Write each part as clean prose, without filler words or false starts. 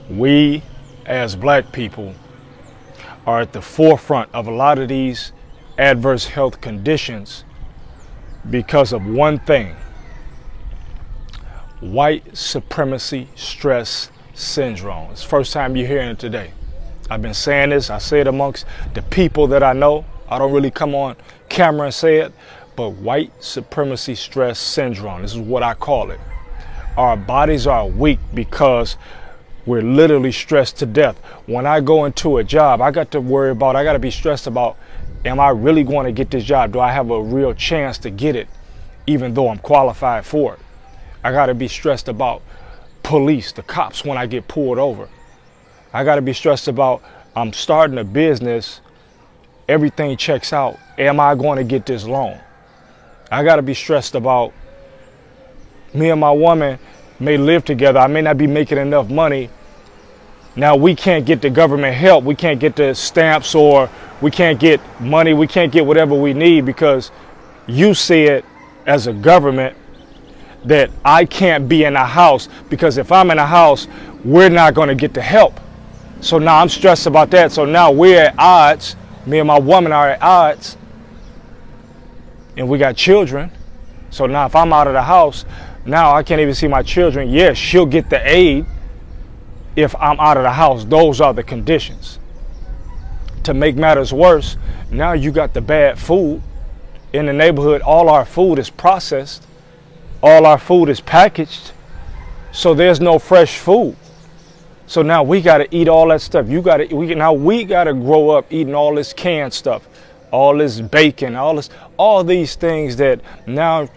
We as black people are at the forefront of a lot of these adverse health conditions because of one thing: white supremacy stress syndrome. It's the first time you're hearing it today. I've been saying this, I say it amongst the people that I know. I don't really come on camera and say it, but white supremacy stress syndrome, this is what I call it. Our bodies are weak because we're literally stressed to death. When I go into a job, I got to be stressed about, am I really going to get this job? Do I have a real chance to get it, even though I'm qualified for it? I got to be stressed about police, the cops, when I get pulled over. I got to be stressed about, I'm starting a business, everything checks out. Am I going to get this loan? I got to be stressed about, me and my woman may live together. I may not be making enough money. Now we can't get the government help. We can't get the stamps, or we can't get money. We can't get whatever we need because you said as a government that I can't be in a house, because if I'm in a house, we're not going to get the help. So now I'm stressed about that. So now we're at odds. Me and my woman are at odds. And we got children. So now if I'm out of the house, now I can't even see my children. Yes, she'll get the aid if I'm out of the house. Those are the conditions. To make matters worse, now you got the bad food in the neighborhood. All our food is processed. All our food is packaged. So there's no fresh food. So now we got to eat all that stuff. We got to grow up eating all this canned stuff, all this bacon, all these things that now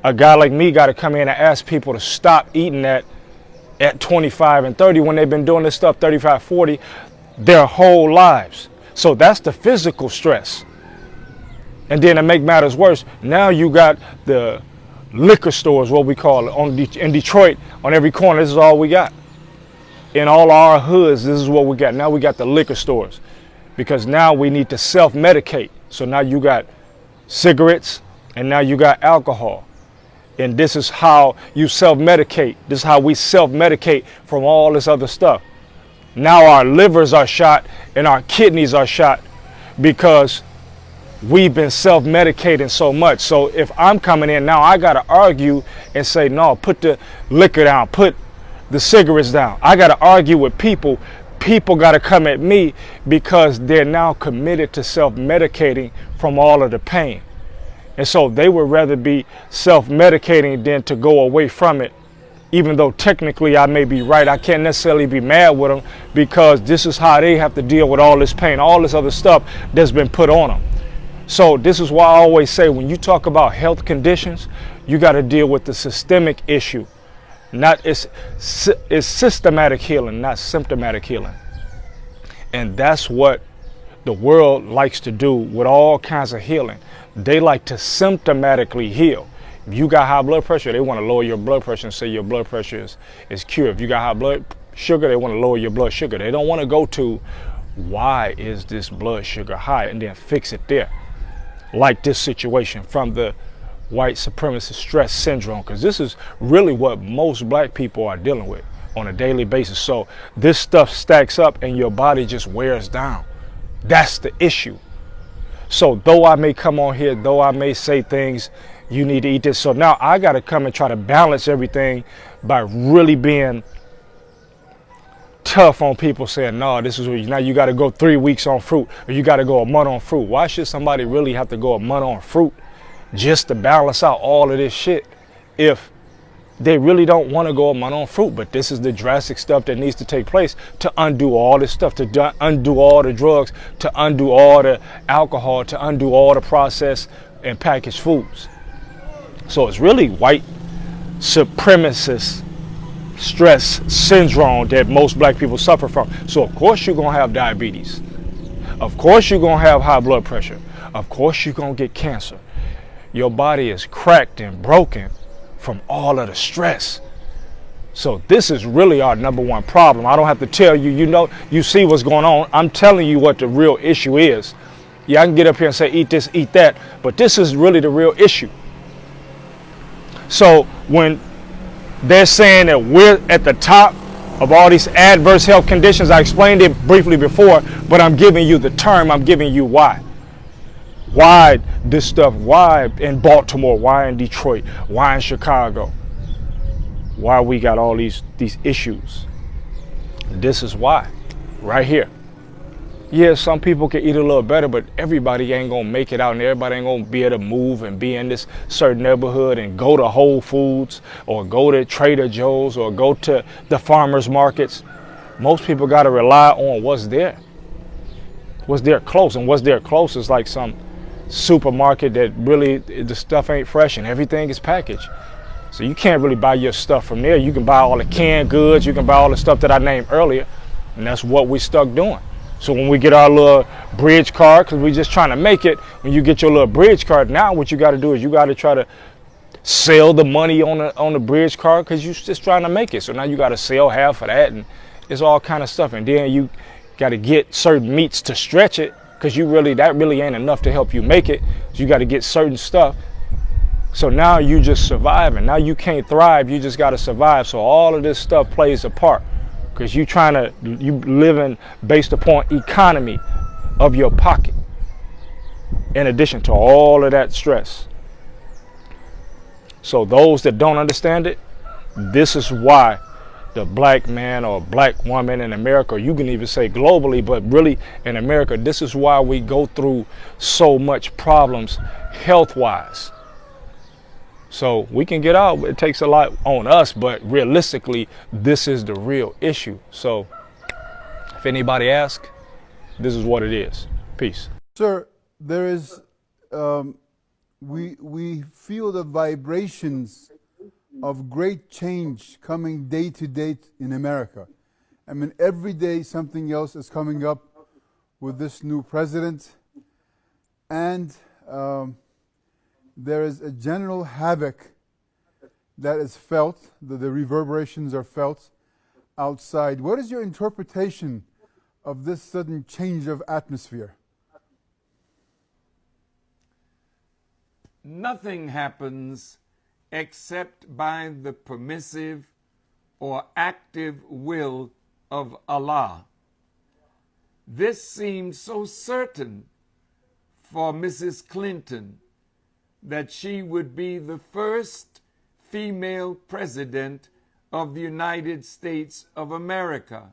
a guy like me got to come in and ask people to stop eating that at 25 and 30 when they've been doing this stuff 35, 40 their whole lives. So that's the physical stress. And then to make matters worse, now you got the liquor stores, what we call it, in Detroit, on every corner. This is all we got. In all our hoods, this is what we got. Now we got the liquor stores, because now we need to self-medicate. So now you got cigarettes and now you got alcohol. And this is how you self-medicate. This is how we self-medicate from all this other stuff. Now our livers are shot and our kidneys are shot because we've been self-medicating so much. So if I'm coming in now, I got to argue and say, no, put the liquor down, put the cigarettes down. I got to argue with people. People got to come at me because they're now committed to self-medicating from all of the pain. And so they would rather be self-medicating than to go away from it. Even though technically I may be right, I can't necessarily be mad with them because this is how they have to deal with all this pain, all this other stuff that's been put on them. So this is why I always say, when you talk about health conditions, you got to deal with the systemic issue. It's systematic healing, not symptomatic healing. And that's what the world likes to do with all kinds of healing. They like to symptomatically heal. If you got high blood pressure, they want to lower your blood pressure and say your blood pressure is cured. If you got high blood sugar, they want to lower your blood sugar. They don't want to go to, why is this blood sugar high, and then fix it there. Like this situation from the white supremacist stress syndrome, because this is really what most black people are dealing with on a daily basis. So this stuff stacks up and your body just wears down. That's the issue. So though I may come on here, though I may say things, you need to eat this. So now I got to come and try to balance everything by really being tough on people saying, no, this is what now you got to go 3 weeks on fruit, or you got to go a month on fruit. Why should somebody really have to go a month on fruit just to balance out all of this shit if they really don't want to go a month on fruit? But this is the drastic stuff that needs to take place to undo all this stuff, to undo all the drugs, to undo all the alcohol, to undo all the processed and packaged foods. So it's really white supremacist stress syndrome that most black people suffer from. So of course you're going to have diabetes. Of course you're going to have high blood pressure. Of course you're going to get cancer. Your body is cracked and broken from all of the stress. So this is really our number one problem. I don't have to tell you, you see what's going on. I'm telling you what the real issue is. Yeah, I can get up here and say, eat this, eat that, but this is really the real issue. So when they're saying that we're at the top of all these adverse health conditions. I explained it briefly before, but I'm giving you the term. I'm giving you why. Why this stuff? Why in Baltimore? Why in Detroit? Why in Chicago? Why we got all these issues? This is why, right here. Yeah, some people can eat a little better, but everybody ain't gonna make it out, and everybody ain't gonna be able to move and be in this certain neighborhood and go to Whole Foods or go to Trader Joe's or go to the farmers markets. Most people gotta rely on what's there. What's there close, and what's there close is like some supermarket that really the stuff ain't fresh and everything is packaged. So you can't really buy your stuff from there. You can buy all the canned goods, you can buy all the stuff that I named earlier, and that's what we stuck doing. So when we get our little bridge card, because we're just trying to make it, when you get your little bridge card, now what you got to do is you got to try to sell the money on the bridge card because you're just trying to make it. So now you got to sell half of that, and it's all kind of stuff. And then you got to get certain meats to stretch it because that really ain't enough to help you make it. So you got to get certain stuff. So now you just surviving. Now you can't thrive. You just got to survive. So all of this stuff plays a part. Because you living based upon economy of your pocket, in addition to all of that stress. So those that don't understand it, this is why the black man or black woman in America, or you can even say globally, but really in America, this is why we go through so much problems health-wise. So we can get out. It takes a lot on us, but realistically, this is the real issue. So if anybody asks, this is what it is. Peace. Sir, there is, we feel the vibrations of great change coming day to day in America. I mean, every day something else is coming up with this new president. And there is a general havoc that is felt, the reverberations are felt outside. What is your interpretation of this sudden change of atmosphere? Nothing happens except by the permissive or active will of Allah. This seemed so certain for Mrs. Clinton that she would be the first female president of the United States of America,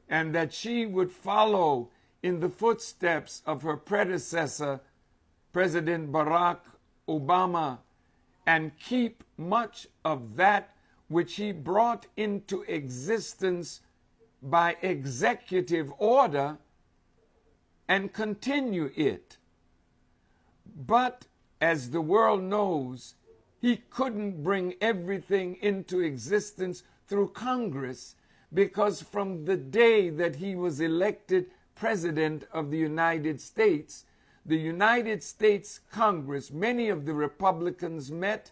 and that she would follow in the footsteps of her predecessor, President Barack Obama, and keep much of that which he brought into existence by executive order and continue it. But as the world knows, he couldn't bring everything into existence through Congress, because from the day that he was elected President of the United States Congress, many of the Republicans met,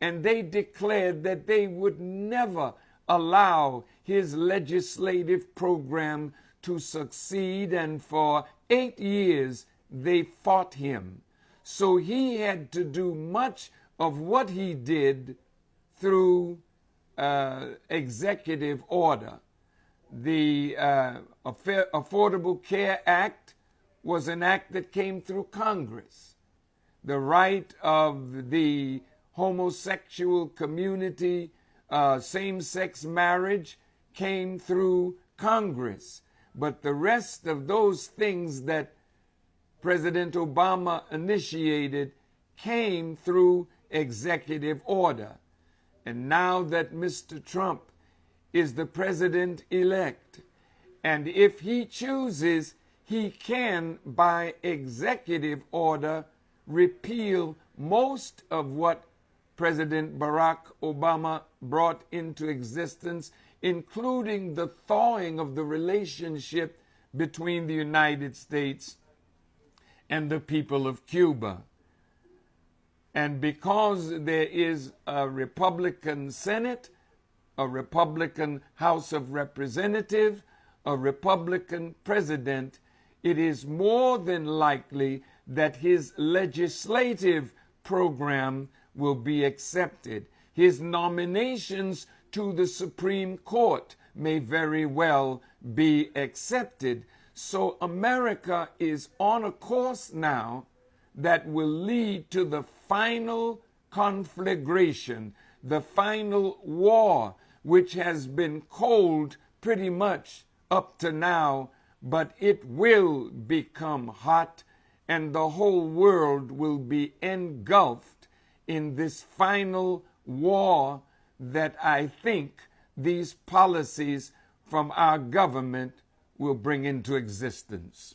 and they declared that they would never allow his legislative program to succeed, and for 8 years they fought him. So he had to do much of what he did through executive order. The Affordable Care Act was an act that came through Congress. The right of the homosexual community, same-sex marriage, came through Congress. But the rest of those things that President Obama initiated came through executive order. And now that Mr. Trump is the president-elect, and if he chooses, he can, by executive order, repeal most of what President Barack Obama brought into existence, including the thawing of the relationship between the United States and the people of Cuba. And because there is a Republican Senate, a Republican House of Representatives, a Republican president, it is more than likely that his legislative program will be accepted. His nominations to the Supreme Court may very well be accepted. So America is on a course now that will lead to the final conflagration, the final war, which has been cold pretty much up to now, but it will become hot, and the whole world will be engulfed in this final war that I think these policies from our government will bring into existence.